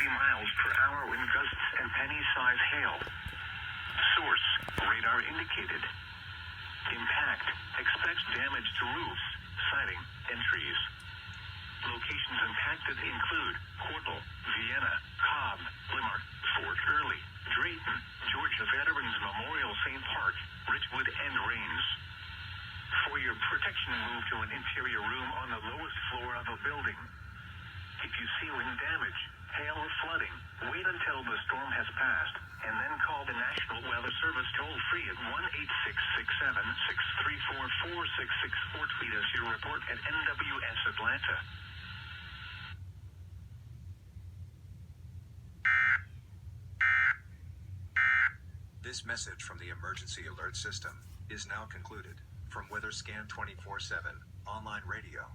miles per hour in gusts and penny-size hail. Source, radar indicated. Impact, expects damage to roofs, siding, and trees. Locations impacted include Cortland, Vienna, Cobb, Limerick, Fort Early, Drayton, Georgia Veterans Memorial St. Park, Richwood, and Rains. For your protection, move to an interior room on the lowest floor of a building. If you see wind damage, hail, or flooding, wait until the storm has passed, and then call the National Weather Service toll-free at 1-866-7-634-4664 or tweet us your report at NWS Atlanta. This message from the Emergency Alert System is now concluded. From WeatherScan 24/7 online radio.